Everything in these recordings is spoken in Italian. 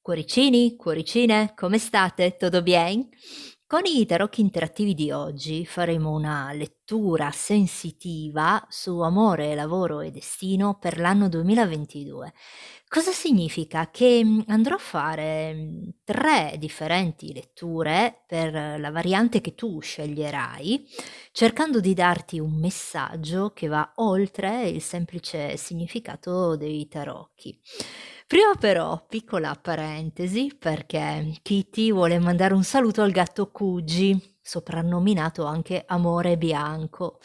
Cuoricini, cuoricine, come state? Tutto bien? Con i tarocchi interattivi di oggi faremo una lettura sensitiva su amore, lavoro e destino per l'anno 2022. Cosa significa? Che andrò a fare 3 differenti letture per la variante che tu sceglierai, cercando di darti un messaggio che va oltre il semplice significato dei tarocchi. Prima però, piccola parentesi, perché Kitty vuole mandare un saluto al gatto Cuggi, soprannominato anche Amore Bianco,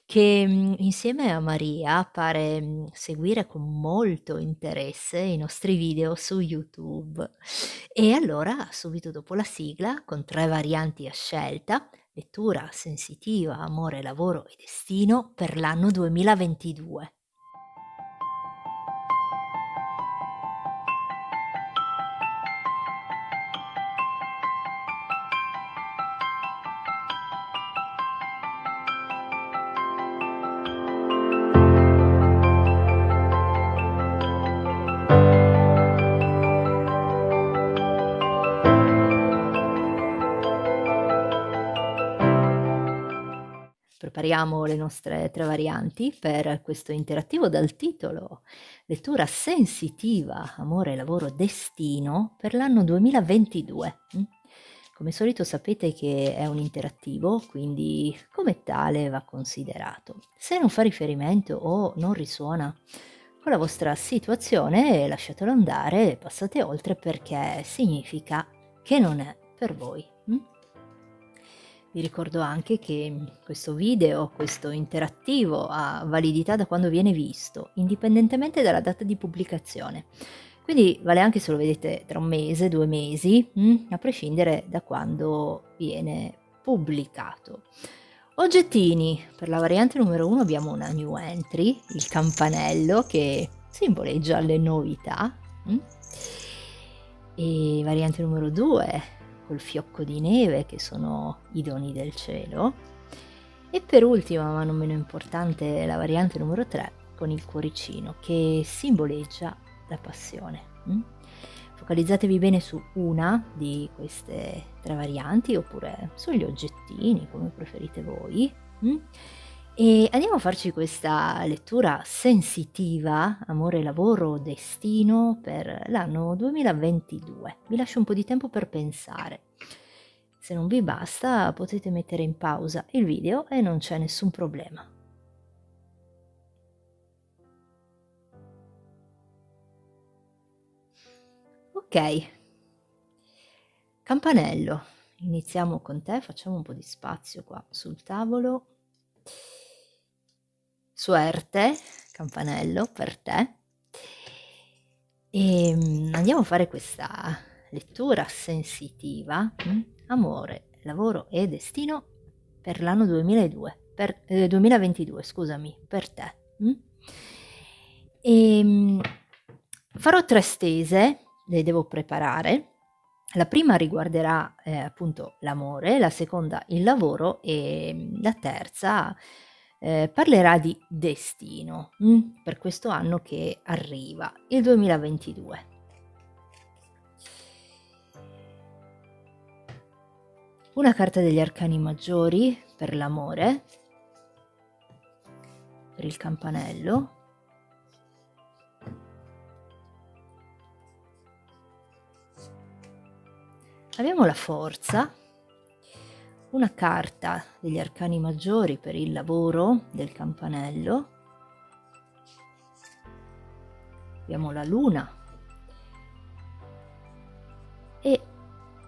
che insieme a Maria pare seguire con molto interesse i nostri video su YouTube. E allora, subito dopo la sigla, con 3 varianti a scelta, lettura sensitiva, amore, lavoro e destino per l'anno 2022. Prepariamo le nostre 3 varianti per questo interattivo dal titolo "Lettura sensitiva, amore, lavoro, destino" per l'anno 2022. Come solito sapete che è un interattivo, quindi come tale va considerato. Se non fa riferimento o non risuona con la vostra situazione, lasciatelo andare e passate oltre perché significa che non è per voi. Vi ricordo anche che questo video, questo interattivo ha validità da quando viene visto, indipendentemente dalla data di pubblicazione. Quindi vale anche se lo vedete tra 1 mese, 2 mesi, a prescindere da quando viene pubblicato. Oggettini, per la variante numero 1 abbiamo una new entry, il campanello che simboleggia le novità. E variante numero 2 col fiocco di neve che sono i doni del cielo, e per ultima ma non meno importante la variante numero 3 con il cuoricino che simboleggia la passione. Focalizzatevi bene su una di queste 3 varianti oppure sugli oggettini come preferite voi. E andiamo a farci questa lettura sensitiva, amore, lavoro, destino per l'anno 2022. Vi lascio un po' di tempo per pensare. Se non vi basta potete mettere in pausa il video e non c'è nessun problema. Ok, campanello, iniziamo con te, facciamo un po' di spazio qua sul tavolo. Suerte, campanello, per te. E andiamo a fare questa lettura sensitiva, amore, lavoro e destino per l'anno 2022, scusami, per te. Farò 3 stese, le devo preparare. La prima riguarderà appunto l'amore, la seconda il lavoro e la terza parlerà di destino per questo anno che arriva, il 2022. Una carta degli arcani maggiori per l'amore, per il campanello. Abbiamo la forza, una carta degli arcani maggiori per il lavoro del campanello. Abbiamo la luna e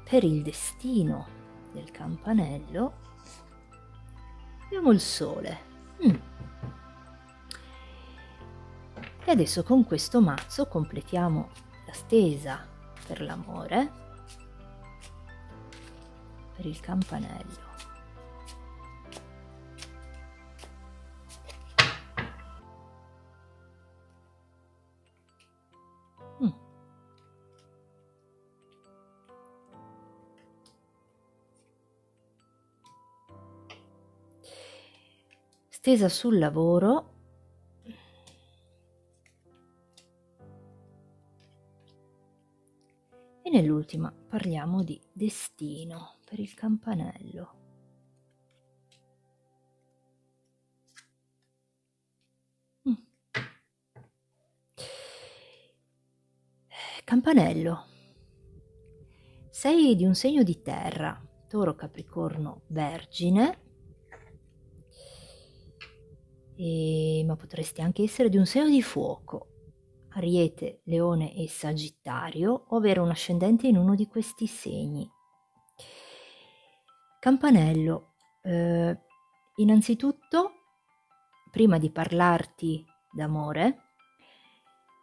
per il destino del campanello abbiamo il sole. E adesso con questo mazzo completiamo la stesa per l'amore, per il campanello. Stesa sul lavoro. E nell'ultima parliamo di destino per il campanello. Campanello, sei di un segno di terra, Toro, Capricorno, Vergine, ma potresti anche essere di un segno di fuoco, Ariete, Leone e Sagittario, o avere un ascendente in uno di questi segni. Campanello, innanzitutto, prima di parlarti d'amore,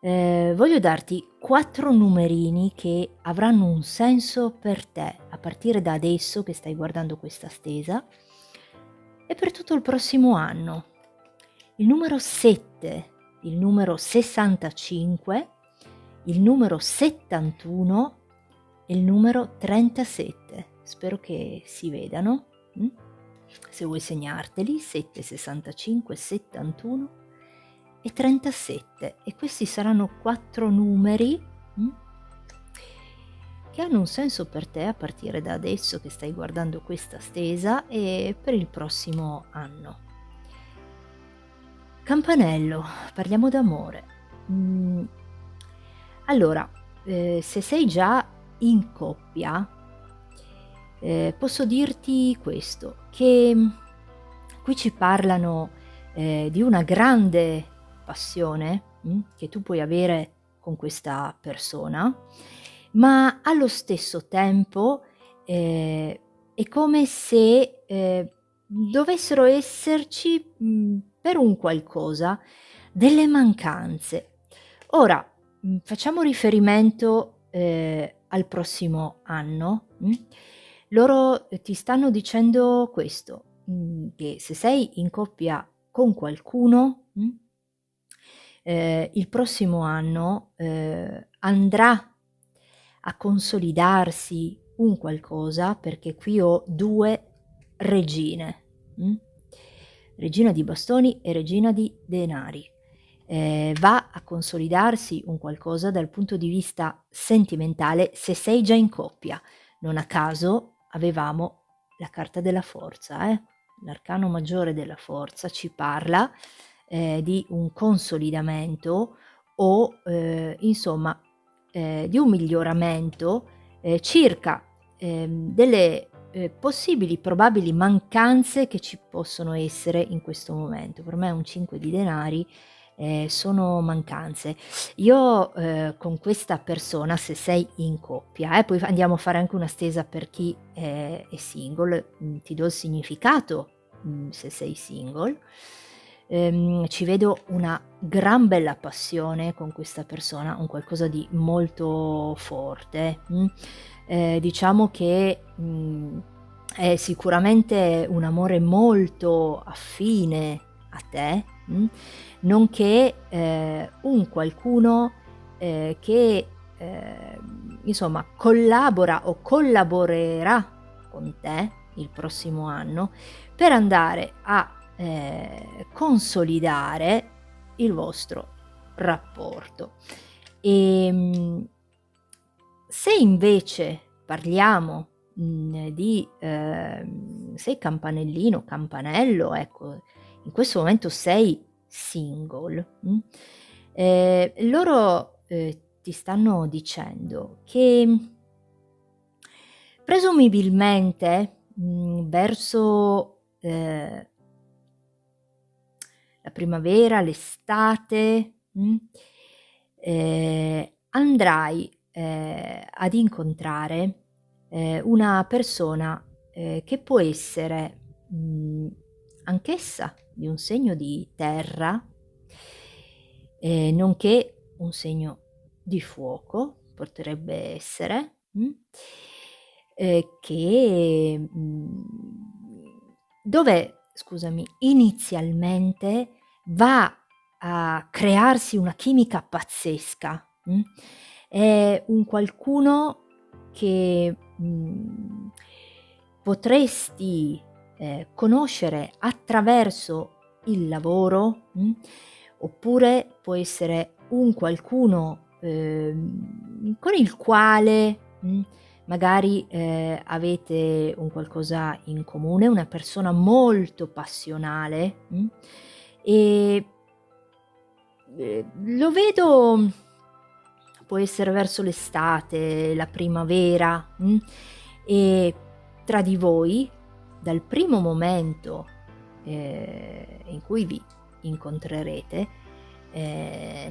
voglio darti 4 numerini che avranno un senso per te a partire da adesso che stai guardando questa stesa e per tutto il prossimo anno. Il numero 7, il numero 65, il numero 71 e il numero 37. Spero che si vedano. Se vuoi segnarteli, 7, 65, 71 e 37, e questi saranno 4 numeri che hanno un senso per te a partire da adesso che stai guardando questa stesa e per il prossimo anno. Campanello, parliamo d'amore. Allora, se sei già in coppia, posso dirti questo, che qui ci parlano di una grande passione che tu puoi avere con questa persona, ma allo stesso tempo è come se dovessero esserci per un qualcosa delle mancanze. Ora, facciamo riferimento al prossimo anno. Loro ti stanno dicendo questo, che se sei in coppia con qualcuno, il prossimo anno andrà a consolidarsi un qualcosa, perché qui ho 2 regine, regina di bastoni e regina di denari. Va a consolidarsi un qualcosa dal punto di vista sentimentale se sei già in coppia. Non a caso avevamo la carta della forza, l'arcano maggiore della forza ci parla di un consolidamento o insomma di un miglioramento circa delle possibili, probabili mancanze che ci possono essere in questo momento. Per me un 5 di denari sono mancanze. Io con questa persona, se sei in coppia, poi andiamo a fare anche una stesa per chi è single, ti do il significato se sei single. Ci vedo una gran bella passione con questa persona, un qualcosa di molto forte. Diciamo che è sicuramente un amore molto affine a te, nonché un qualcuno che insomma collabora o collaborerà con te il prossimo anno per andare a consolidare il vostro rapporto. Se invece parliamo di sei campanellino, campanello, ecco, in questo momento sei single, loro ti stanno dicendo che presumibilmente verso la primavera, l'estate, andrai ad incontrare una persona che può essere anch'essa di un segno di terra, nonché un segno di fuoco, potrebbe essere, che dove, scusami, inizialmente va a crearsi una chimica pazzesca. È un qualcuno che potresti conoscere attraverso il lavoro, oppure può essere un qualcuno con il quale magari, avete un qualcosa in comune, una persona molto passionale, e, lo vedo può essere verso l'estate, la primavera, e tra di voi, dal primo momento, in cui vi incontrerete,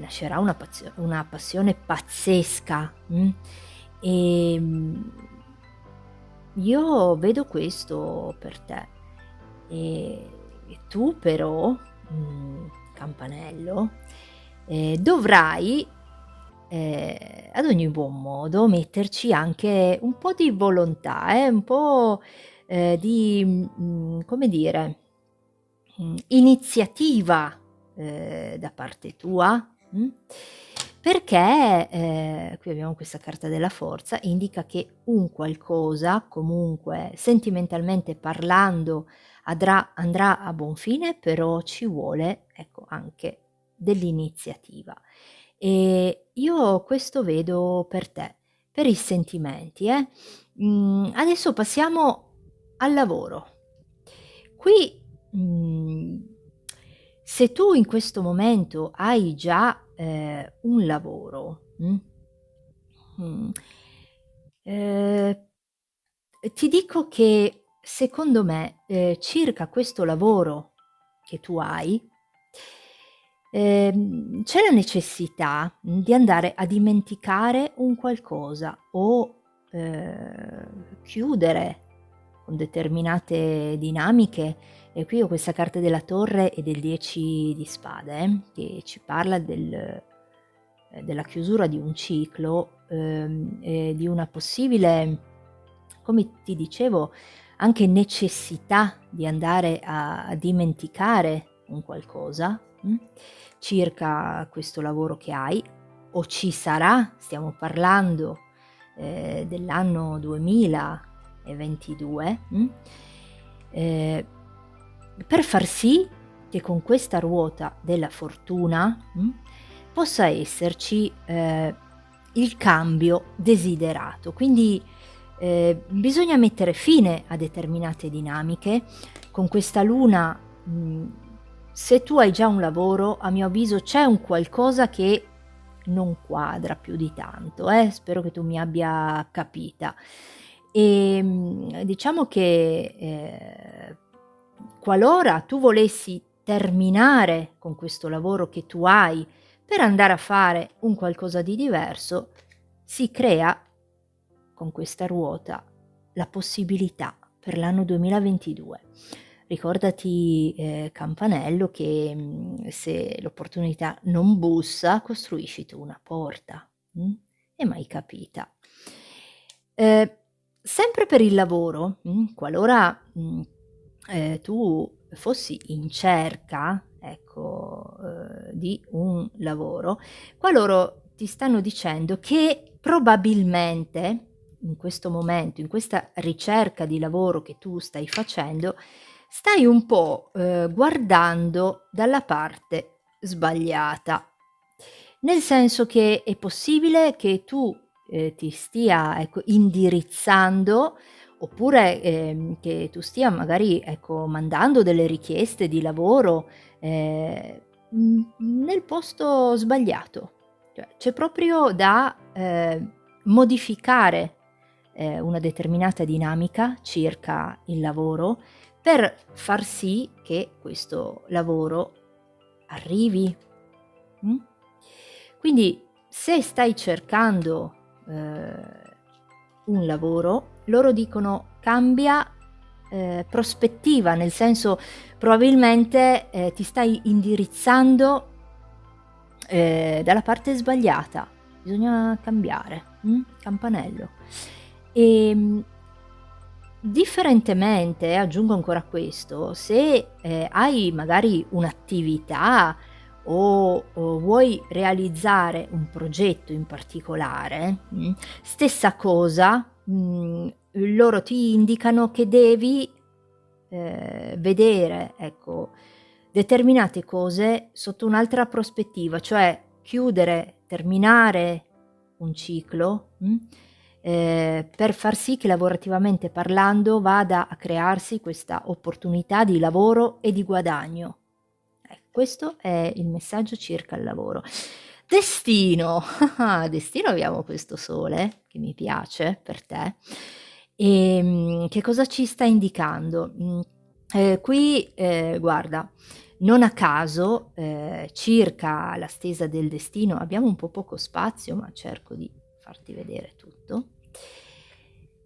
nascerà una passione pazzesca, ehm, io vedo questo per te. E tu però, campanello, dovrai, ad ogni buon modo metterci anche un po' di volontà, un po', di, come dire, iniziativa, da parte tua, perché, qui abbiamo questa carta della forza, indica che un qualcosa, comunque sentimentalmente parlando, andrà a buon fine, però ci vuole, ecco, anche dell'iniziativa. Io questo vedo per te, per i sentimenti, eh. Adesso passiamo al lavoro. Qui, se tu in questo momento hai già, un lavoro, mh, ehm, ti dico che secondo me, circa questo lavoro che tu hai, c'è la necessità, di andare a dimenticare un qualcosa o, chiudere con determinate dinamiche. E qui ho questa carta della torre e del 10 di spade, che ci parla della chiusura di un ciclo, e di una possibile, come ti dicevo, anche necessità di andare a dimenticare un qualcosa, circa questo lavoro che hai o ci sarà, stiamo parlando, dell'anno 2022, ehm, per far sì che con questa ruota della fortuna, possa esserci, il cambio desiderato. Quindi, bisogna mettere fine a determinate dinamiche. Con questa luna, se tu hai già un lavoro, a mio avviso c'è un qualcosa che non quadra più di tanto, spero che tu mi abbia capita. Diciamo che, qualora tu volessi terminare con questo lavoro che tu hai per andare a fare un qualcosa di diverso, si crea con questa ruota la possibilità per l'anno 2022. Ricordati, campanello, che, se l'opportunità non bussa, costruisci tu una porta, e mai capita. Ehm, Sempre per il lavoro, qualora, tu fossi in cerca, ecco, di un lavoro, qua loro ti stanno dicendo che probabilmente in questo momento, in questa ricerca di lavoro che tu stai facendo, stai un po', guardando dalla parte sbagliata. Nel senso che è possibile che tu, ti stia, ecco, indirizzando, oppure, che tu stia magari, ecco, mandando delle richieste di lavoro, nel posto sbagliato. Cioè, c'è proprio da, modificare, una determinata dinamica circa il lavoro, per far sì che questo lavoro arrivi. Mh? Quindi se stai cercando, un lavoro, loro dicono: cambia, prospettiva, nel senso probabilmente, ti stai indirizzando, dalla parte sbagliata. Bisogna cambiare, campanello. Ehm Differentemente, aggiungo ancora questo, se, hai magari un'attività o vuoi realizzare un progetto in particolare, stessa cosa, loro ti indicano che devi, vedere, ecco, determinate cose sotto un'altra prospettiva, cioè chiudere, terminare un ciclo, per far sì che lavorativamente parlando vada a crearsi questa opportunità di lavoro e di guadagno. Questo è il messaggio circa il lavoro. Destino, destino abbiamo questo sole che mi piace per te. Che cosa ci sta indicando? Qui, guarda, non a caso, circa la stesa del destino abbiamo un po' poco spazio, ma cerco di farti vedere tutto.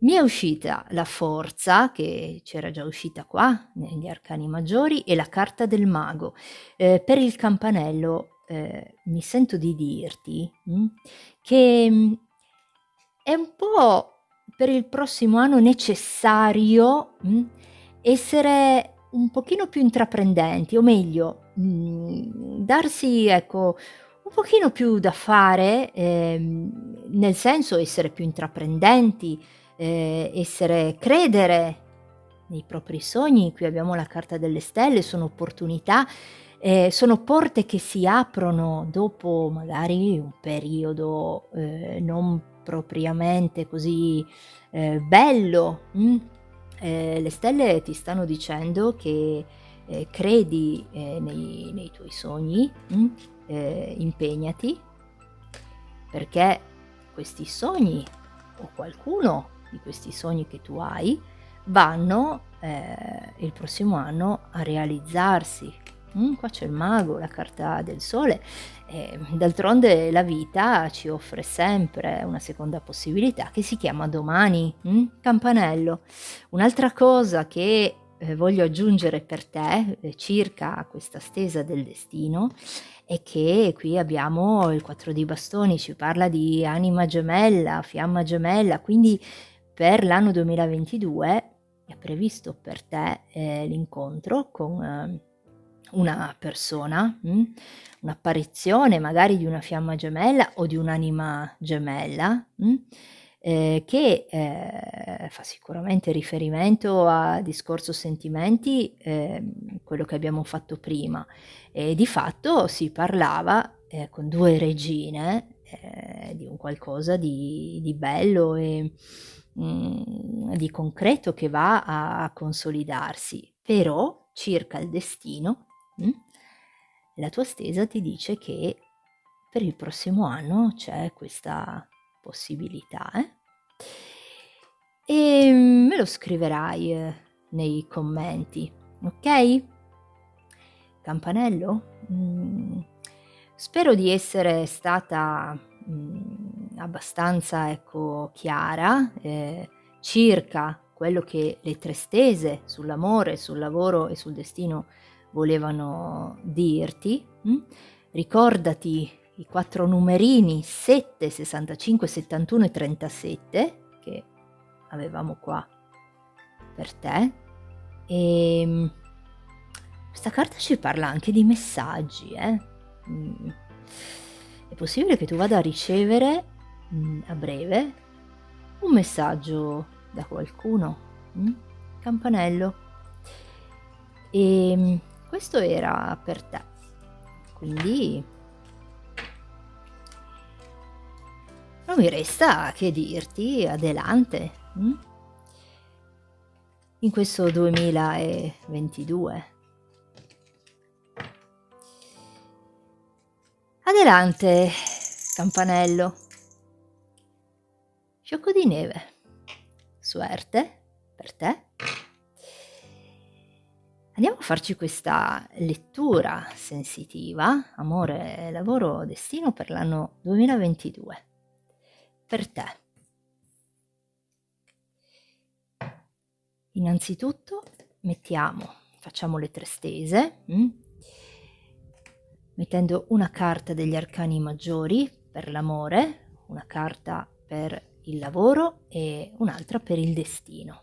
Mi è uscita la forza, che c'era già uscita qua negli arcani maggiori, e la carta del mago. Per il campanello, mi sento di dirti, che, è un po' per il prossimo anno necessario, essere un pochino più intraprendenti, o meglio, darsi, ecco, un pochino più da fare, nel senso essere più intraprendenti, credere nei propri sogni. Qui abbiamo la carta delle stelle, sono opportunità, sono porte che si aprono dopo magari un periodo, non propriamente così, bello, le stelle ti stanno dicendo che, credi, nei tuoi sogni, impegnati, perché questi sogni, o qualcuno di questi sogni che tu hai, vanno, il prossimo anno a realizzarsi. Qua c'è il mago, la carta del sole, d'altronde la vita ci offre sempre una seconda possibilità che si chiama domani, campanello. Un'altra cosa che, voglio aggiungere per te, circa questa stesa del destino, è che qui abbiamo il 4 di bastoni, ci parla di anima gemella, fiamma gemella, quindi per l'anno 2022 è previsto per te, l'incontro con, una persona, un'apparizione magari di una fiamma gemella o di un'anima gemella, che, fa sicuramente riferimento a discorso sentimenti, quello che abbiamo fatto prima. E di fatto si parlava, con 2 regine, di un qualcosa di bello e, di concreto che va a consolidarsi. Però circa il destino, la tua stesa ti dice che per il prossimo anno c'è questa possibilità, e me lo scriverai, nei commenti, okay? Campanello, spero di essere stata, abbastanza, ecco, chiara, circa quello che le 3 stese sull'amore, sul lavoro e sul destino volevano dirti, Ricordati i 4 numerini 7, 65, 71 e 37 che avevamo qua per te. Questa carta ci parla anche di messaggi, Mhmm, è possibile che tu vada a ricevere, a breve, un messaggio da qualcuno, campanello. Questo era per te. Quindi non mi resta che dirti adelante, in questo 2022. Adelante, campanello. Fiocco di neve. Suerte per te. Andiamo a farci questa lettura sensitiva, amore, lavoro, destino per l'anno 2022. Per te. Innanzitutto facciamo le 3 stese, mettendo una carta degli arcani maggiori per l'amore, una carta per il lavoro e un'altra per il destino.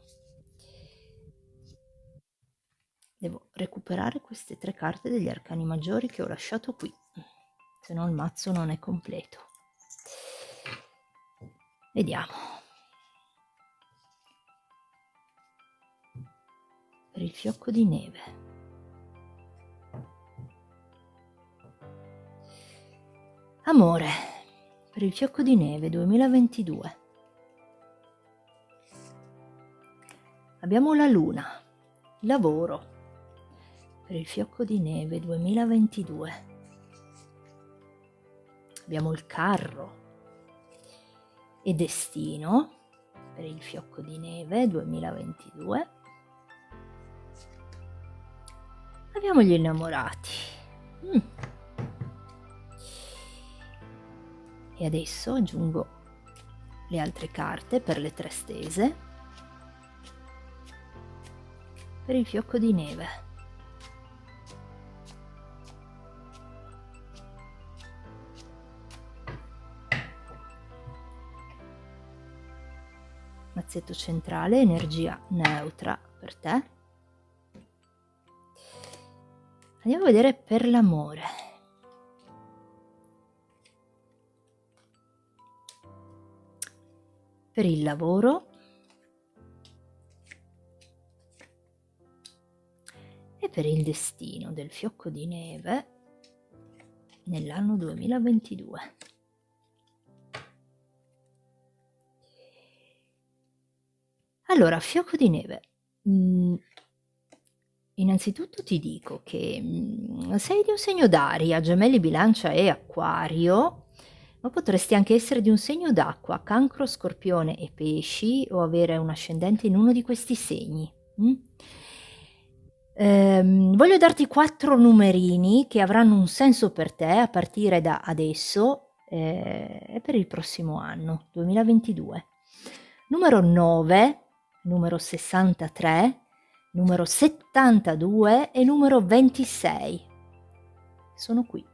Devo recuperare queste 3 carte degli arcani maggiori che ho lasciato qui, se no il mazzo non è completo. Vediamo. Per il fiocco di neve. Amore, per il fiocco di neve 2022. abbiamo la luna, lavoro, per il fiocco di neve 2022. Abbiamo il carro e destino per il fiocco di neve 2022. Abbiamo gli innamorati. E adesso aggiungo le altre carte per le 3 stese per il fiocco di neve. Mazzetto centrale, energia neutra per te. Andiamo a vedere per l'amore. Per il lavoro. E per il destino del fiocco di neve nell'anno 2022. Allora, fiocco di neve. Innanzitutto ti dico che sei di un segno d'aria, Gemelli, Bilancia e Acquario, ma potresti anche essere di un segno d'acqua, Cancro, Scorpione e Pesci, o avere un ascendente in uno di questi segni. Voglio darti 4 numerini che avranno un senso per te a partire da adesso e per il prossimo anno, 2022. Numero 9, numero 63, numero 72 e numero 26. Sono qui.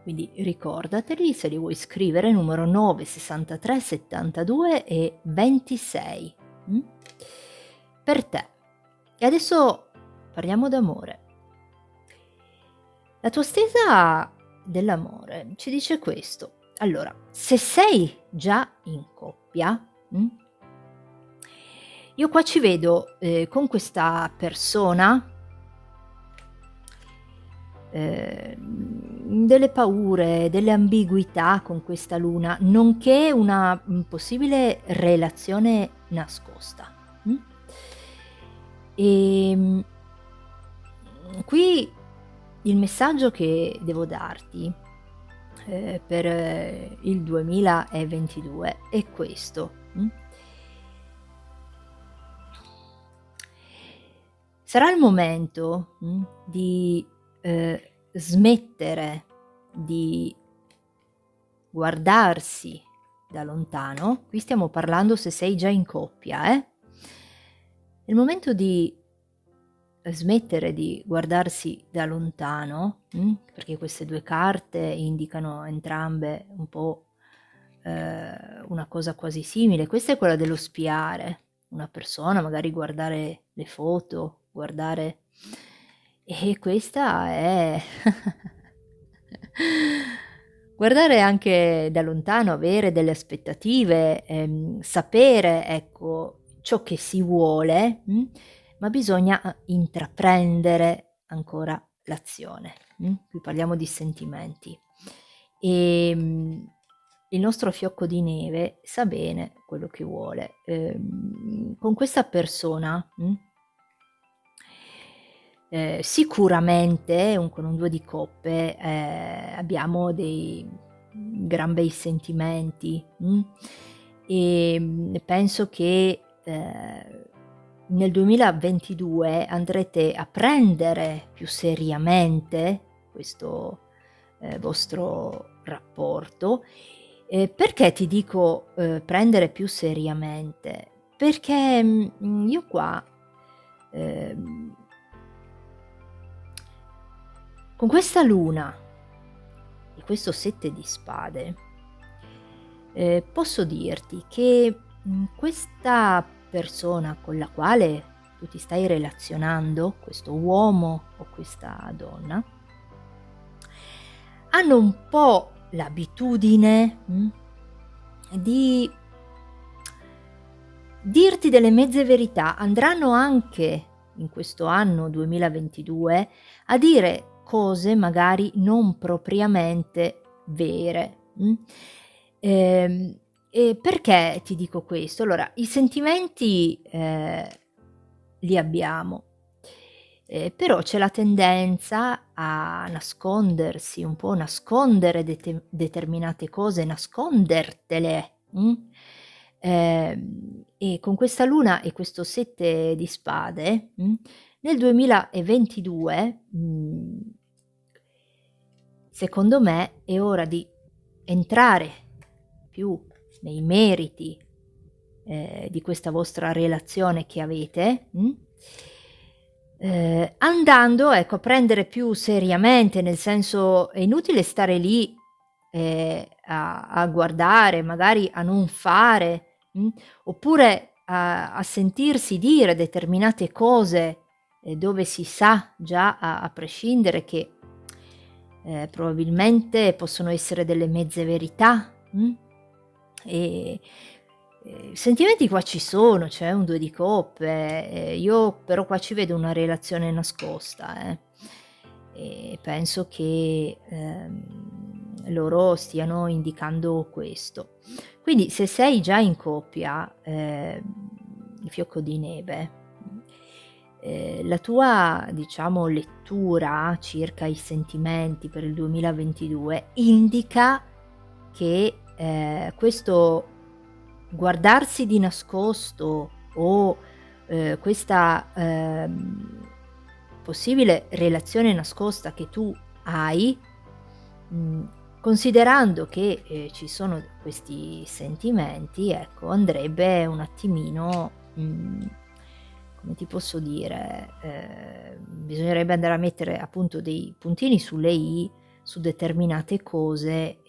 Quindi ricordateli, se li vuoi scrivere, numero 9, 63, 72 e 26. Per te. E adesso parliamo d'amore. La tua stesa dell'amore ci dice questo. Allora, se sei già in coppia, io qua ci vedo con questa persona delle paure, delle ambiguità con questa luna, nonché una possibile relazione nascosta. E qui il messaggio che devo darti per il 2022 è questo. Sarà il momento di smettere di guardarsi da lontano. Qui stiamo parlando se sei già in coppia, È il momento di smettere di guardarsi da lontano, perché queste 2 carte indicano entrambe un po' una cosa quasi simile. Questa è quella dello spiare una persona, magari guardare le foto, guardare, e questa è guardare anche da lontano, avere delle aspettative, sapere, ecco, ciò che si vuole, ma bisogna intraprendere ancora l'azione. Qui parliamo di sentimenti. E il nostro fiocco di neve sa bene quello che vuole. Con questa persona sicuramente con un 2 di coppe abbiamo dei gran bei sentimenti, e penso che nel 2022 andrete a prendere più seriamente questo vostro rapporto. Perché ti dico prendere più seriamente? Perché io qua con questa luna e questo 7 di spade posso dirti che questa persona con la quale tu ti stai relazionando, questo uomo o questa donna, hanno un po' l'abitudine di dirti delle mezze verità. Andranno anche in questo anno 2022 a dire cose magari non propriamente vere. E perché ti dico questo? Allora, i sentimenti, li abbiamo, però c'è la tendenza a nascondersi, un po' nascondere determinate cose, nascondertele, e con questa luna e questo 7 di spade, nel 2022, secondo me è ora di entrare più nei meriti, di questa vostra relazione che avete, andando, ecco, a prendere più seriamente, nel senso è inutile stare lì, a guardare, magari a non fare, oppure a sentirsi dire determinate cose, dove si sa già a prescindere che, probabilmente possono essere delle mezze verità, e, sentimenti qua ci sono, c'è un 2 di coppe, io però qua ci vedo una relazione nascosta, e penso che, loro stiano indicando questo. Quindi se sei già in coppia, il fiocco di neve, la tua, diciamo, lettura circa i sentimenti per il 2022 indica che, questo guardarsi di nascosto o, questa, possibile relazione nascosta che tu hai, considerando che, ci sono questi sentimenti, ecco, andrebbe un attimino, come ti posso dire, bisognerebbe andare a mettere appunto dei puntini sulle i su determinate cose,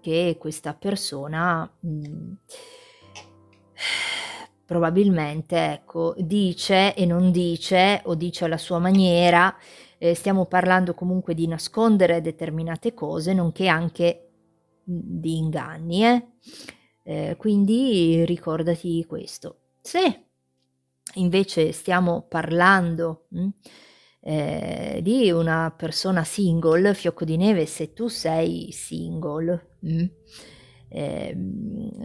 che questa persona, probabilmente, ecco, dice e non dice, o dice alla sua maniera. Stiamo parlando comunque di nascondere determinate cose, nonché anche, di inganni, quindi ricordati questo. Se invece stiamo parlando, di una persona single, fiocco di neve, se tu sei single,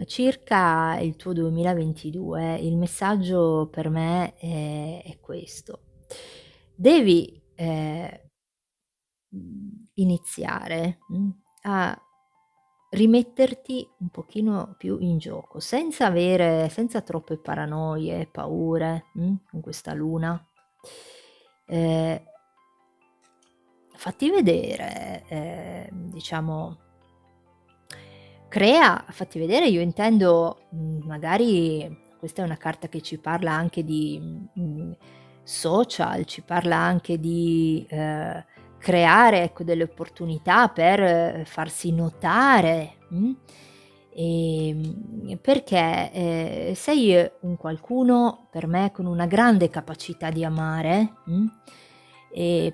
circa il tuo 2022, il messaggio per me è questo: devi, iniziare, a rimetterti un pochino più in gioco, senza troppe paranoie, paure, con questa luna. Ehm, fatti vedere, diciamo, fatti vedere, io intendo, magari questa è una carta che ci parla anche di, social, ci parla anche di, creare, ecco, delle opportunità per farsi notare, perché, sei un qualcuno per me con una grande capacità di amare, e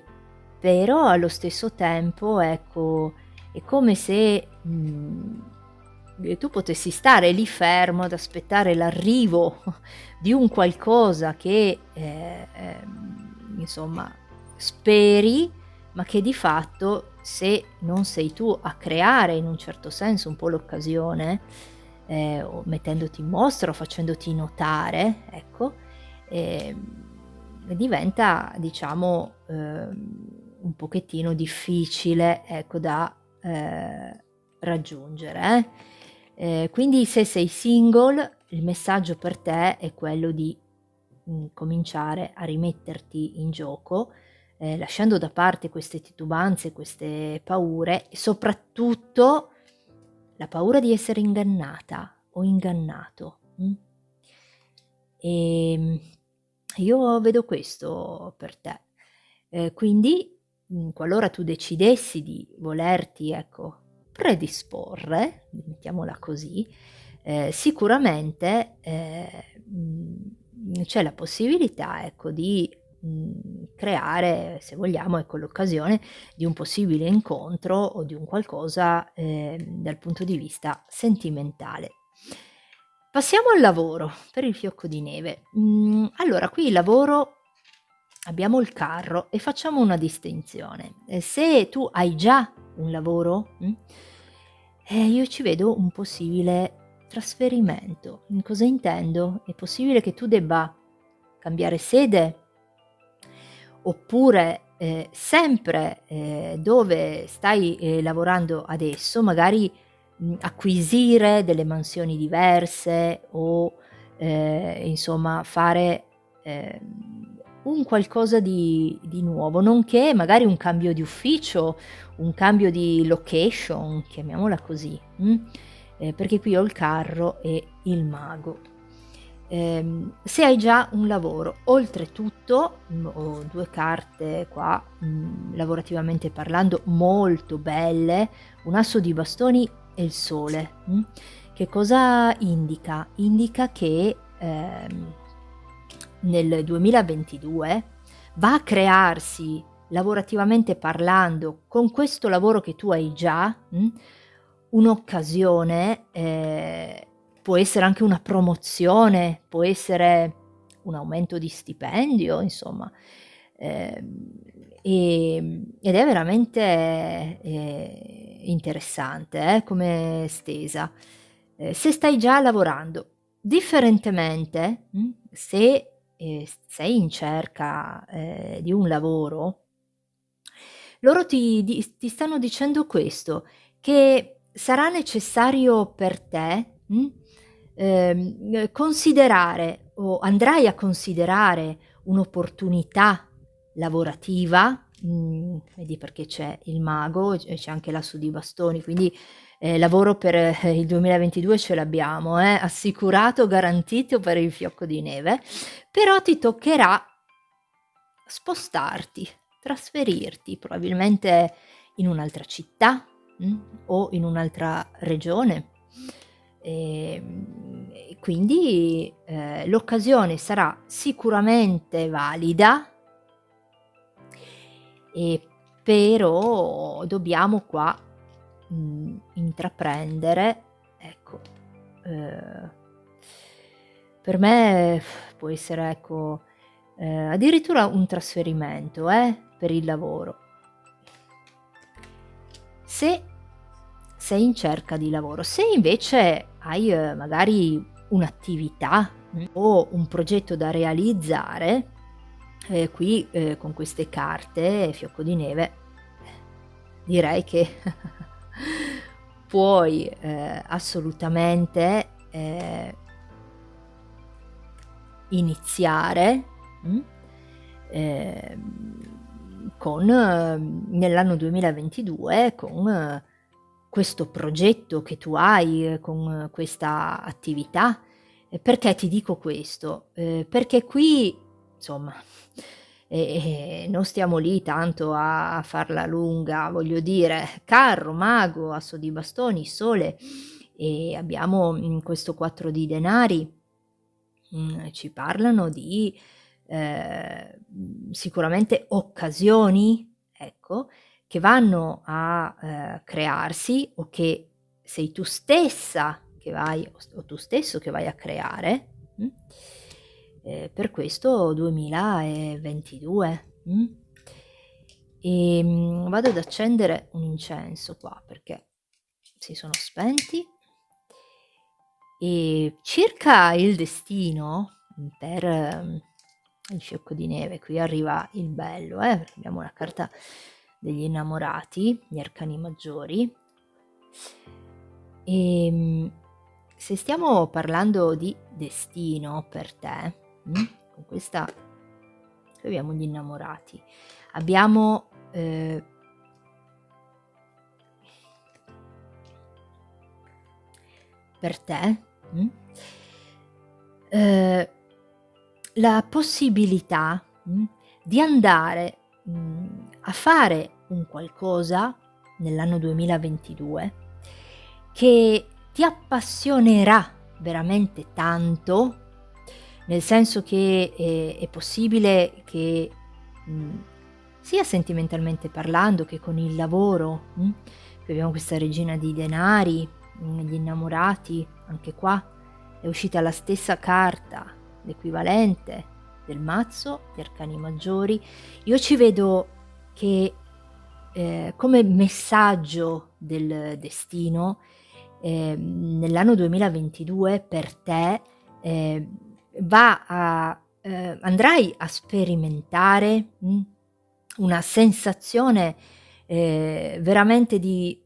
però allo stesso tempo, ecco, è come se, tu potessi stare lì fermo ad aspettare l'arrivo di un qualcosa che, insomma, speri, ma che di fatto, se non sei tu a creare in un certo senso un po' l'occasione, o mettendoti in mostra o facendoti notare, ecco, diventa, diciamo, un pochettino difficile, ecco, da, raggiungere, quindi se sei single, il messaggio per te è quello di, cominciare a rimetterti in gioco, lasciando da parte queste titubanze, queste paure e soprattutto la paura di essere ingannata o ingannato, Ehm, io vedo questo per te. Quindi, qualora tu decidessi di volerti, ecco, predisporre, mettiamola così, sicuramente, c'è la possibilità, ecco, di, creare, se vogliamo, ecco, l'occasione di un possibile incontro o di un qualcosa, dal punto di vista sentimentale. Passiamo al lavoro, per il fiocco di neve. Allora qui il lavoro, abbiamo il carro e facciamo una distinzione. Se tu hai già un lavoro, Io ci vedo un possibile trasferimento. Cosa intendo? È possibile che tu debba cambiare sede, oppure, sempre, dove stai, lavorando adesso, magari, acquisire delle mansioni diverse o, insomma fare, un qualcosa di nuovo, nonché magari un cambio di ufficio, un cambio di location, chiamiamola così, perché qui ho il carro e il mago. Se hai già un lavoro, oltretutto, ho 2 carte qua, lavorativamente parlando, molto belle, un asso di bastoni e il sole, Che cosa indica? Indica che, nel 2022 va a crearsi, lavorativamente parlando, con questo lavoro che tu hai già, un'occasione, può essere anche una promozione, può essere un aumento di stipendio, insomma, ed è veramente, interessante, come stesa. Se stai già lavorando, differentemente, se, sei in cerca, di un lavoro, loro ti stanno dicendo questo, che sarà necessario per te, considerare o andrai a considerare un'opportunità lavorativa, vedi perché c'è il mago e c'è anche l'asso di bastoni, quindi, lavoro per il 2022 ce l'abbiamo, assicurato, garantito per il fiocco di neve, però ti toccherà spostarti, trasferirti, probabilmente in un'altra città, o in un'altra regione. E quindi, l'occasione sarà sicuramente valida, però dobbiamo qua, intraprendere, ecco, ehm, per me può essere, ecco, addirittura un trasferimento, per il lavoro. Se sei in cerca di lavoro, se invece hai, magari un'attività, o un progetto da realizzare, qui, con queste carte fiocco di neve, direi che puoi, assolutamente, iniziare, mh, con nell'anno 2022 con questo progetto che tu hai, con questa attività. E perché ti dico questo? Perché qui, insomma, non stiamo lì tanto a farla lunga, voglio dire, carro, mago, asso di bastoni, sole, e abbiamo, questo 4 di denari. Ci parlano di, sicuramente occasioni, ecco, che vanno a, crearsi o che sei tu stessa che vai o tu stesso che vai a creare, per questo 2022, vado ad accendere un incenso qua perché si sono spenti. E circa il destino, per, il fiocco di neve, qui arriva il bello, perché abbiamo la carta degli innamorati, gli arcani maggiori. Se stiamo parlando di destino per te, con questa qui abbiamo gli innamorati, abbiamo, per te, Ehm, la possibilità, di andare, a fare un qualcosa nell'anno 2022 che ti appassionerà veramente tanto, nel senso che, è possibile che, mhmm, sia sentimentalmente parlando che con il lavoro, qui abbiamo questa regina di denari, gli innamorati, anche qua è uscita la stessa carta, l'equivalente del mazzo, gli arcani maggiori. Io ci vedo che come messaggio del destino, nell'anno 2022 per te, va a andrai a sperimentare, una sensazione, veramente di,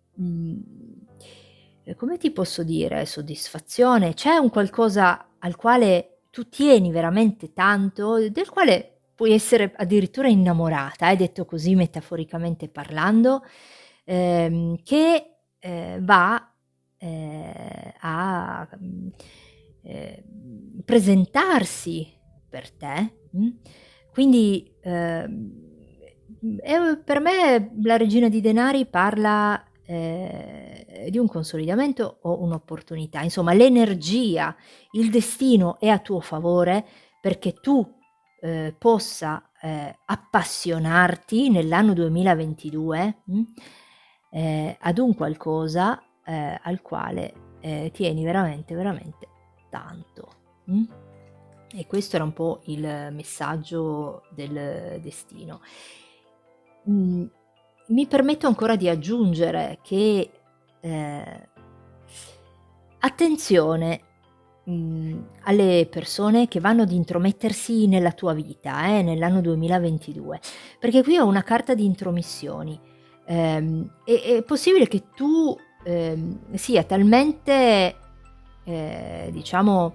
come ti posso dire, soddisfazione. C'è un qualcosa al quale tu tieni veramente tanto, del quale puoi essere addirittura innamorata, detto così metaforicamente parlando, che, va, a, presentarsi per te, quindi, per me la regina di denari parla, di un consolidamento o un'opportunità, insomma l'energia, il destino è a tuo favore perché tu, possa, appassionarti nell'anno 2022, ad un qualcosa, al quale, tieni veramente, veramente tanto, mh? E questo era un po' il messaggio del destino. Mhmm, Mi permetto ancora di aggiungere che, ehm, attenzione, alle persone che vanno ad intromettersi nella tua vita, nell'anno 2022, perché qui ho una carta di intromissioni. È possibile che tu, sia talmente, diciamo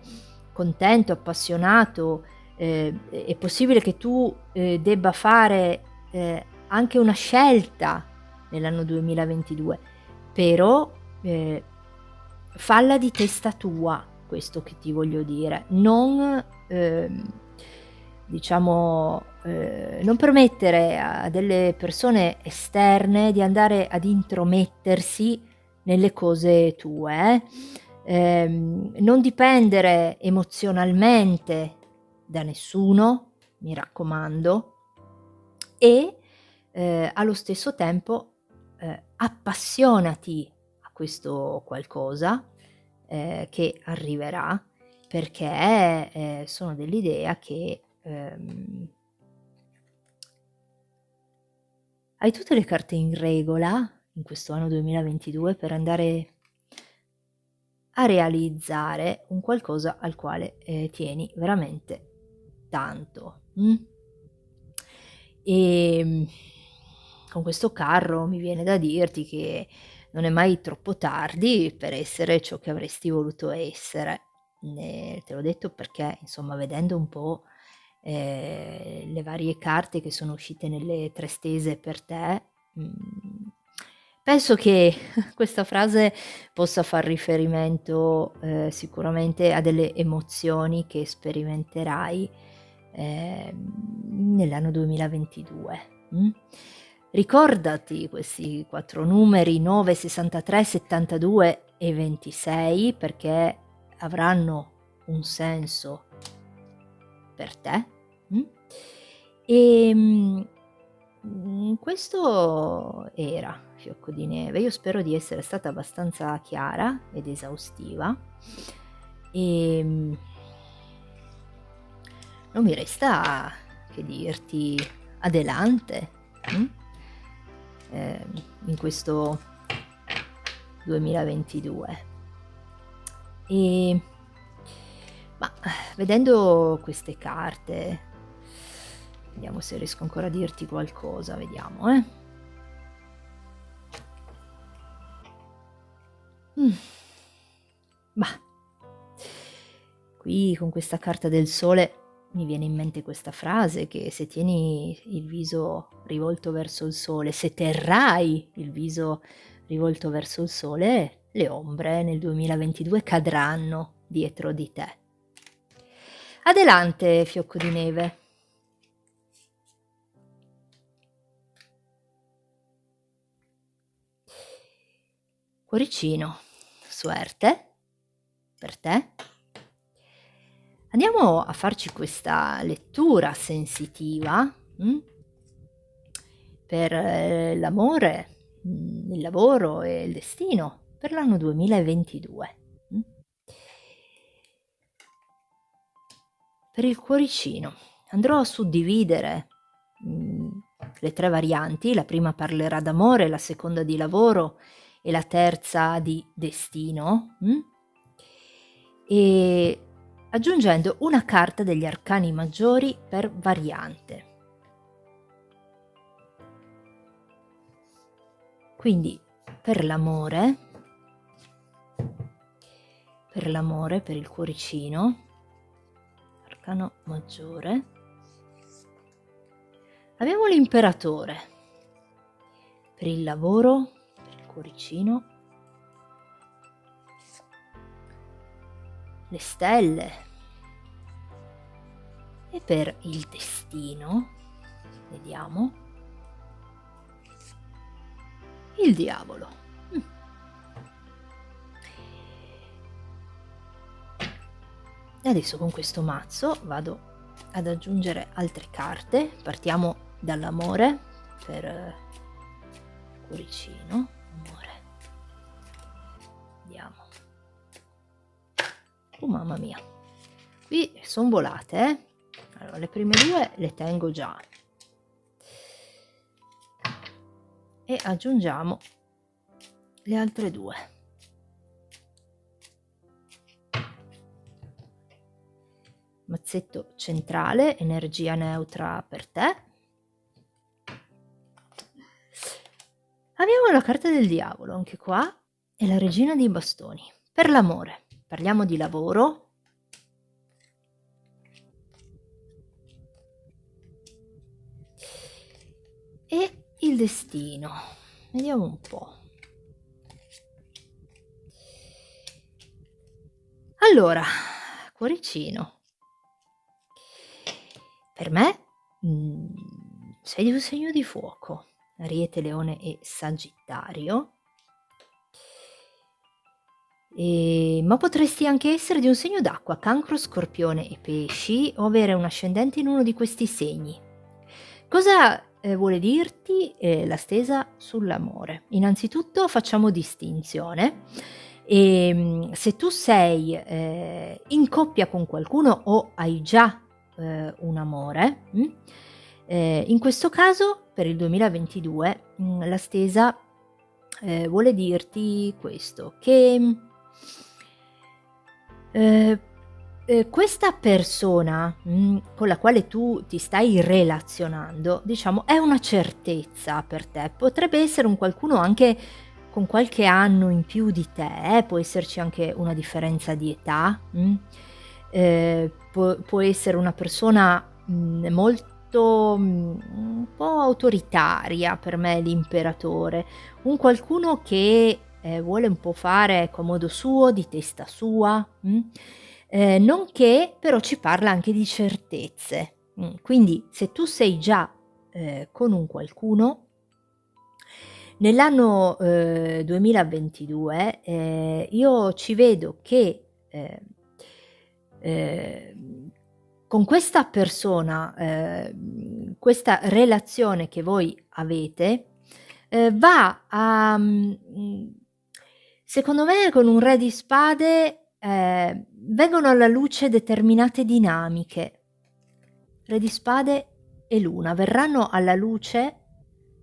contento, appassionato, è possibile che tu, debba fare, anche una scelta nell'anno 2022, però, falla di testa tua, questo che ti voglio dire. Non, diciamo, non permettere a delle persone esterne di andare ad intromettersi nelle cose tue, non dipendere emozionalmente da nessuno, mi raccomando, e, allo stesso tempo, appassionati a questo qualcosa, che arriverà, perché, sono dell'idea che, hai tutte le carte in regola in questo anno 2022 per andare a realizzare un qualcosa al quale, tieni veramente tanto, Ehm, con questo carro mi viene da dirti che non è mai troppo tardi per essere ciò che avresti voluto essere. Te l'ho detto perché, insomma, vedendo un po', le varie carte che sono uscite nelle 3 stese per te, penso che questa frase possa far riferimento, sicuramente a delle emozioni che sperimenterai, nell'anno 2022, Ricordati questi 4 numeri 9, 63, 72 e 26 perché avranno un senso per te, mh? Questo era Fiocco di Neve. Io spero di essere stata abbastanza chiara ed esaustiva. Ehm, Non mi resta che dirti adelante, mh, in questo 2022. Ehm, ma vedendo queste carte, vediamo se riesco ancora a dirti qualcosa, vediamo, Mh. Mah, qui con questa carta del sole mi viene in mente questa frase che se tieni il viso rivolto verso il sole, se terrai il viso rivolto verso il sole, le ombre nel 2022 cadranno dietro di te. Adelante, Fiocco di Neve. Cuoricino, suerte per te. Andiamo a farci questa lettura sensitiva, per l'amore, il lavoro e il destino per l'anno 2022, mh. Per il cuoricino andrò a suddividere, le 3 varianti, la prima parlerà d'amore, la seconda di lavoro e la terza di destino, e aggiungendo una carta degli arcani maggiori per variante. Quindi per l'amore, per il cuoricino, arcano maggiore, abbiamo l'imperatore. Per il lavoro, per il cuoricino, le stelle. E per il destino, vediamo, il diavolo. E adesso con questo mazzo vado ad aggiungere altre carte. Partiamo dall'amore per cuoricino, amore. Vediamo. Mamma mia, qui sono volate, Allora, le prime 2 le tengo già e aggiungiamo le altre 2. Mazzetto centrale, energia neutra per te. Abbiamo la carta del diavolo anche qua e la regina dei bastoni. Per l'amore, parliamo di lavoro. E il destino, vediamo un po'. Allora, cuoricino, per me sei di un segno di fuoco, Ariete, Leone e Sagittario, ma potresti anche essere di un segno d'acqua, Cancro, Scorpione e Pesci, o avere un ascendente in uno di questi segni. Cosa vuole dirti la stesa sull'amore? Innanzitutto facciamo distinzione. Se tu sei in coppia con qualcuno o hai già un amore, in questo caso per il 2022 la stesa vuole dirti questo, che questa persona con la quale tu ti stai relazionando, diciamo, è una certezza per te. Potrebbe essere un qualcuno anche con qualche anno in più di te, può esserci anche una differenza di età, può essere una persona molto un po' autoritaria, per me l'imperatore, un qualcuno che vuole un po' fare a modo suo, di testa sua, nonché però ci parla anche di certezze. Quindi se tu sei già con un qualcuno, nell'anno 2022 io ci vedo che con questa persona, questa relazione che voi avete, va a secondo me con un re di spade vengono alla luce determinate dinamiche. Re di spade e luna verranno alla luce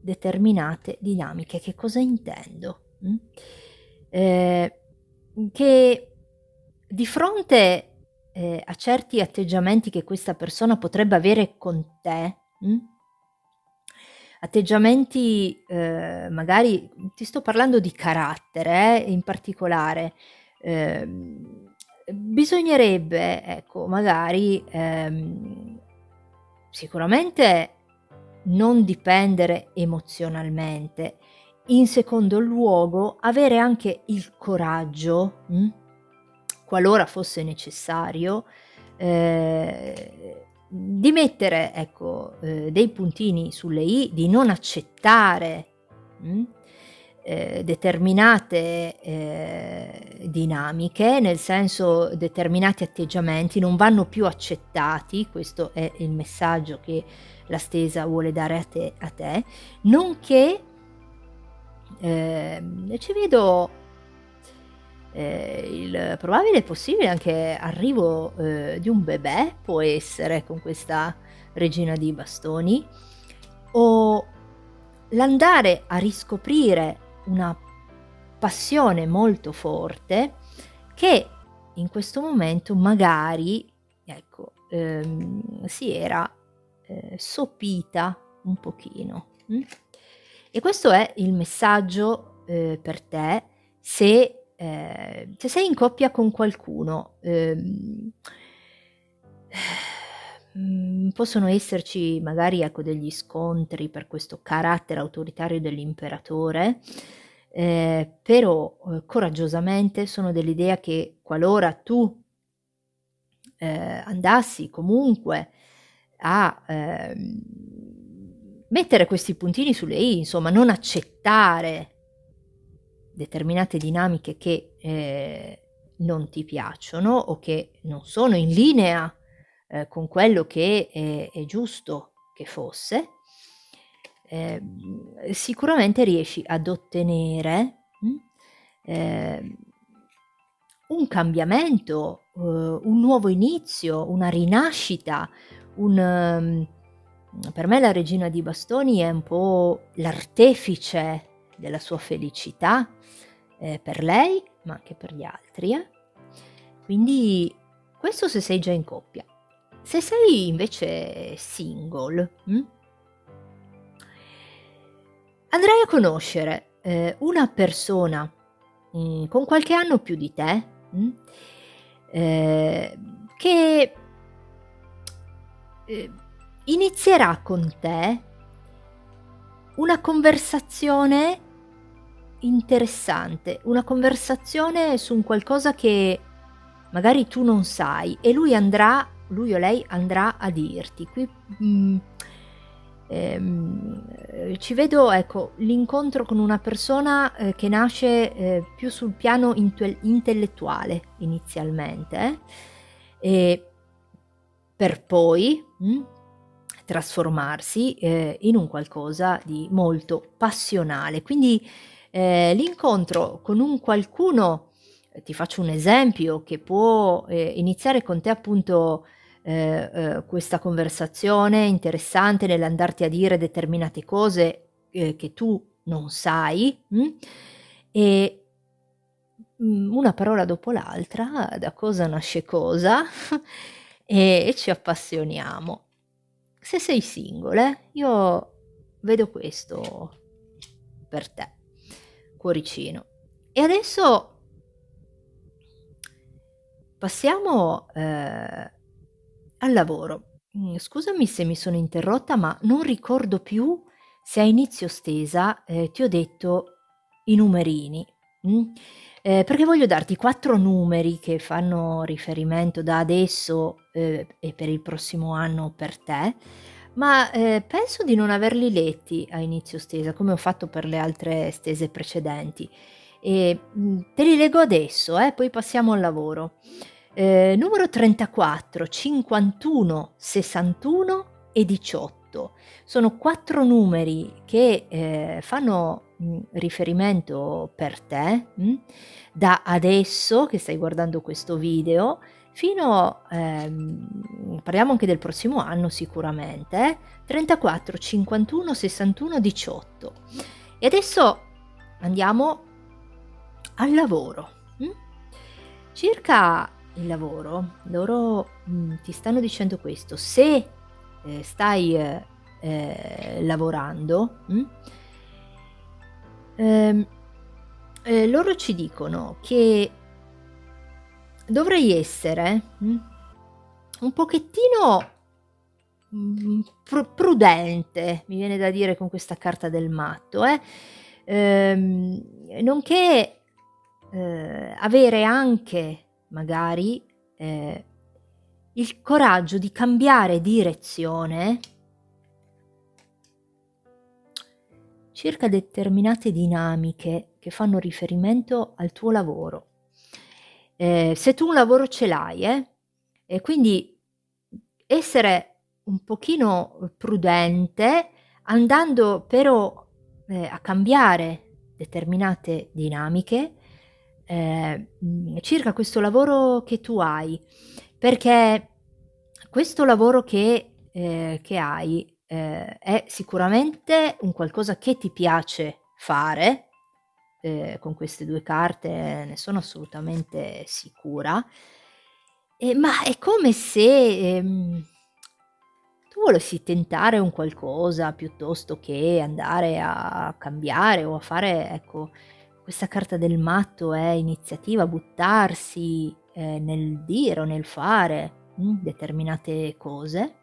determinate dinamiche. Che cosa intendo? Che di fronte a certi atteggiamenti che questa persona potrebbe avere con te, atteggiamenti magari, ti sto parlando di carattere in particolare, bisognerebbe, ecco, magari sicuramente non dipendere emozionalmente. In secondo luogo, avere anche il coraggio, qualora fosse necessario, di mettere, ecco, dei puntini sulle i, di non accettare determinate dinamiche, nel senso determinati atteggiamenti non vanno più accettati. Questo è il messaggio che la stesa vuole dare a te, nonché ci vedo il probabile e possibile anche arrivo di un bebè, può essere, con questa regina di bastoni, o l'andare a riscoprire una passione molto forte che in questo momento magari, ecco, si era, sopita un pochino, E questo è il messaggio, per te se sei in coppia con qualcuno. Possono esserci magari, ecco, degli scontri per questo carattere autoritario dell'imperatore, però, coraggiosamente sono dell'idea che qualora tu, andassi comunque a, mettere questi puntini sulle i, insomma non accettare determinate dinamiche che, non ti piacciono o che non sono in linea, con quello che è giusto che fosse, sicuramente riesci ad ottenere, ehm, un cambiamento, un nuovo inizio, una rinascita, per me la regina di bastoni è un po' l'artefice della sua felicità, per lei, ma anche per gli altri, eh. Quindi questo se sei già in coppia. Se sei invece single, andrai a conoscere, una persona, con qualche anno più di te, che, ehm, inizierà con te una conversazione interessante, una conversazione su un qualcosa che magari tu non sai e lui o lei andrà a dirti. Qui, ci vedo, ecco, l'incontro con una persona, che nasce, più sul piano intellettuale inizialmente, e per poi, trasformarsi, in un qualcosa di molto passionale. Quindi, l'incontro con un qualcuno, ti faccio un esempio, che può, iniziare con te appunto, questa conversazione interessante nell'andarti a dire determinate cose, che tu non sai, e, una parola dopo l'altra, da cosa nasce cosa, e ci appassioniamo. Se sei single, io vedo questo per te, cuoricino. E adesso passiamo, al lavoro. Scusami se mi sono interrotta, ma non ricordo più se a inizio stesa, ti ho detto i numerini, mh? Perché voglio darti 4 numeri che fanno riferimento da adesso, e per il prossimo anno per te, ma, penso di non averli letti a inizio stesa, come ho fatto per le altre stese precedenti. Te li leggo adesso, poi passiamo al lavoro. Numero 34, 51, 61 e 18. Sono 4 numeri che, fanno, riferimento per te, da adesso che stai guardando questo video fino parliamo anche del prossimo anno sicuramente, 34, 51, 61, 18. E adesso andiamo al lavoro, mh? Circa il lavoro, loro, ti stanno dicendo questo: se, stai, lavorando, ehm, loro ci dicono che dovrai essere, un pochettino, prudente, mi viene da dire con questa carta del matto, nonché, avere anche magari, il coraggio di cambiare direzione circa determinate dinamiche che fanno riferimento al tuo lavoro. Se tu un lavoro ce l'hai, e quindi essere un pochino prudente, andando però, a cambiare determinate dinamiche, circa questo lavoro che tu hai, perché questo lavoro che hai è sicuramente un qualcosa che ti piace fare, con queste 2 carte ne sono assolutamente sicura, ma è come se, tu volessi tentare un qualcosa piuttosto che andare a cambiare o a fare, ecco, questa carta del matto è iniziativa, buttarsi, nel dire o nel fare, determinate cose,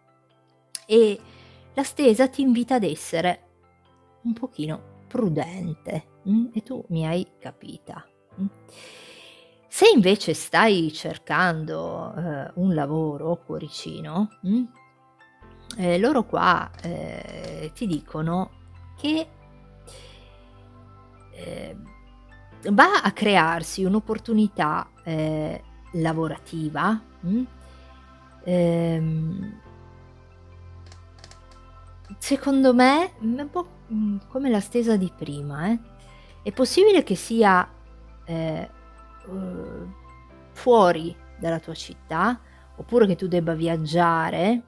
e la stesa ti invita ad essere un pochino prudente, e tu mi hai capita, mh. Se invece stai cercando, un lavoro, cuoricino, loro qua, ti dicono che, ehm, va a crearsi un'opportunità, lavorativa, ehm secondo me, un po', come la stesa di prima, eh. È possibile che sia, ehm, uhm, fuori dalla tua città, oppure che tu debba viaggiare,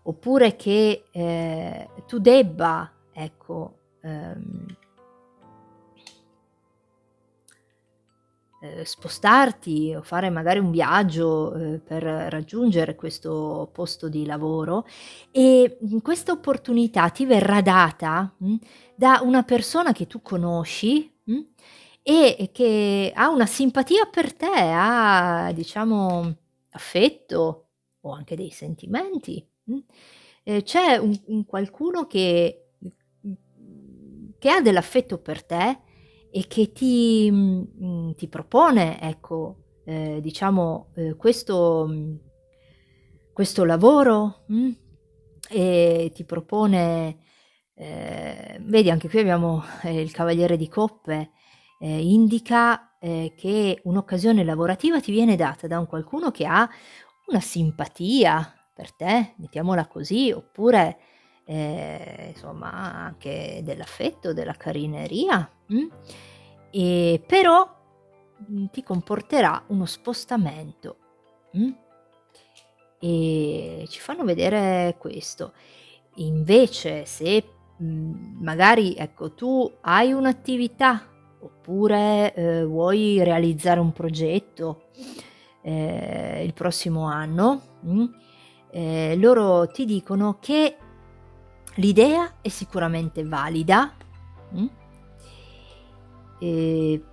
oppure che, tu debba, ecco, spostarti o fare magari un viaggio, per raggiungere questo posto di lavoro e, questa opportunità ti verrà data, da una persona che tu conosci, e che ha una simpatia per te, ha diciamo affetto o anche dei sentimenti, c'è un qualcuno che ha dell'affetto per te e che ti propone, ecco, diciamo, questo lavoro, e ti propone vedi anche qui abbiamo, il cavaliere di coppe, indica, che un'occasione lavorativa ti viene data da un qualcuno che ha una simpatia per te, mettiamola così, oppure, insomma anche dell'affetto, della carineria, però, ti comporterà uno spostamento, mh? Ci fanno vedere questo. Invece se, magari ecco tu hai un'attività, oppure, vuoi realizzare un progetto, il prossimo anno, loro ti dicono che l'idea è sicuramente valida, mh, ehm,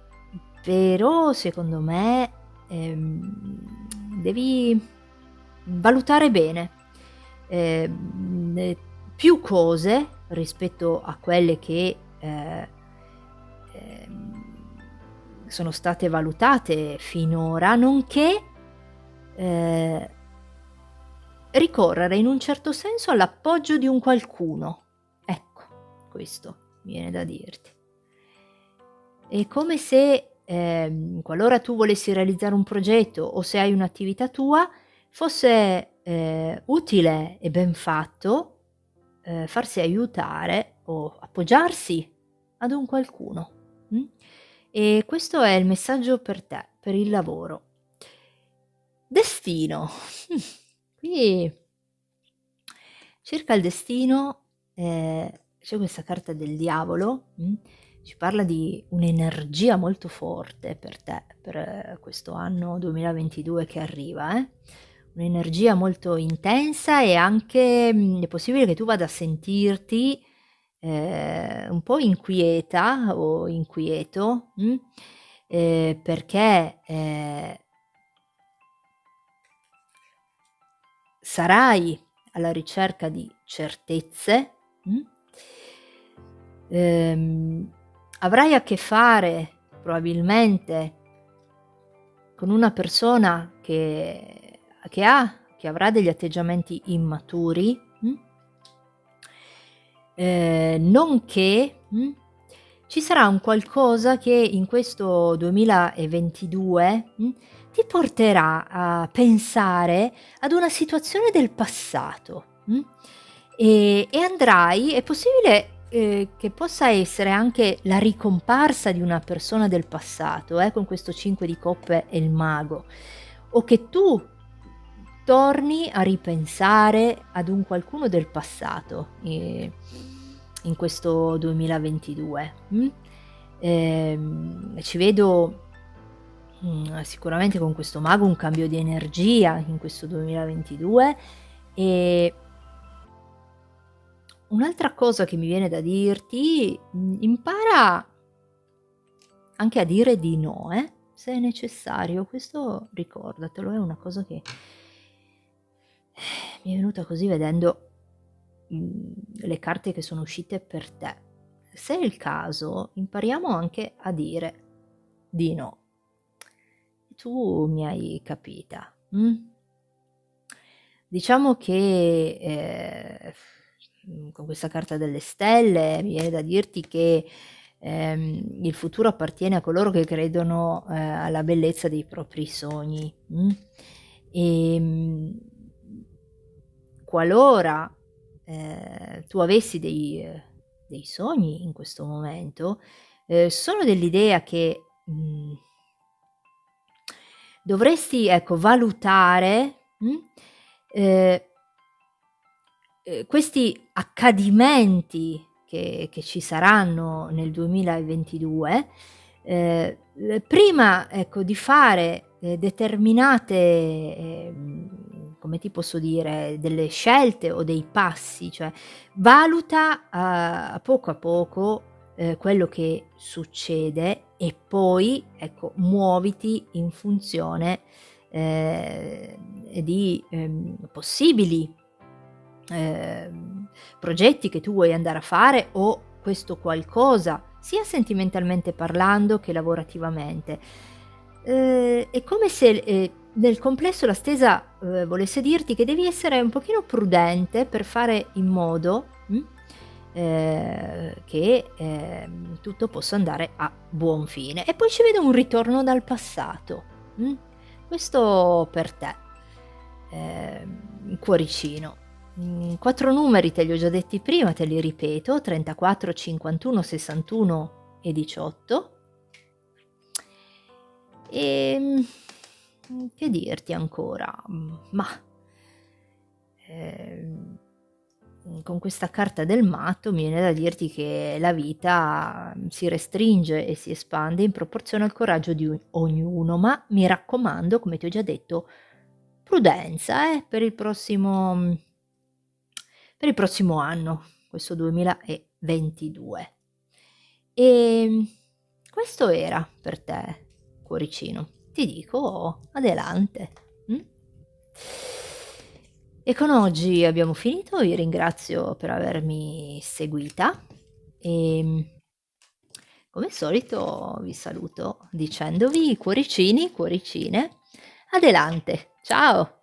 però secondo me, devi valutare bene, più cose rispetto a quelle che, sono state valutate finora, nonché, ehm, ricorrere in un certo senso all'appoggio di un qualcuno. Ecco, questo mi viene da dirti. È come se, qualora tu volessi realizzare un progetto o se hai un'attività tua, fosse, utile e ben fatto, farsi aiutare o appoggiarsi ad un qualcuno, e questo è il messaggio per te, per il lavoro. Destino. Qui circa il destino, c'è questa carta del diavolo, ci parla di un'energia molto forte per te, per questo anno 2022 che arriva, un'energia molto intensa e anche, è possibile che tu vada a sentirti, un po' inquieta o inquieto, perché, sarai alla ricerca di certezze, mh? Ehm, avrai a che fare probabilmente con una persona che avrà degli atteggiamenti immaturi, nonché, ci sarà un qualcosa che in questo 2022, ti porterà a pensare ad una situazione del passato, e andrai è possibile, che possa essere anche la ricomparsa di una persona del passato, con questo 5 di coppe e il mago, o che tu torni a ripensare ad un qualcuno del passato, in questo 2022, ci vedo, sicuramente con questo mago un cambio di energia in questo 2022. E un'altra cosa che mi viene da dirti, impara anche a dire di no, se è necessario. Questo ricordatelo, è una cosa che mi è venuta così vedendo, le carte che sono uscite per te. Se è il caso, impariamo anche a dire di no. Tu mi hai capita, Diciamo che, con questa carta delle stelle mi viene da dirti che, il futuro appartiene a coloro che credono, alla bellezza dei propri sogni, ehm, qualora, tu avessi dei sogni in questo momento, sono dell'idea che, dovresti, ecco, valutare, ehm questi accadimenti che ci saranno nel 2022, prima, ecco, di fare, determinate, come ti posso dire, delle scelte o dei passi, cioè valuta a poco, quello che succede e poi, ecco, muoviti in funzione, di, possibili progetti che tu vuoi andare a fare o questo qualcosa, sia sentimentalmente parlando che lavorativamente. È come se, nel complesso la stesa, volesse dirti che devi essere un pochino prudente per fare in modo, che, tutto possa andare a buon fine. E poi ci vedo un ritorno dal passato, questo per te, cuoricino. 4 numeri te li ho già detti prima, te li ripeto: 34, 51, 61 e 18. Ehm, che dirti ancora? Mah, ehm, con questa carta del matto mi viene da dirti che la vita, si restringe e si espande in proporzione al coraggio di ognuno, ma mi raccomando, come ti ho già detto, prudenza, per il prossimo anno, questo 2022. Questo era per te, cuoricino. Ti dico adelante, mh? E con oggi abbiamo finito, vi ringrazio per avermi seguita, ehm, come al solito vi saluto dicendovi cuoricini, cuoricine, adelante. Ciao.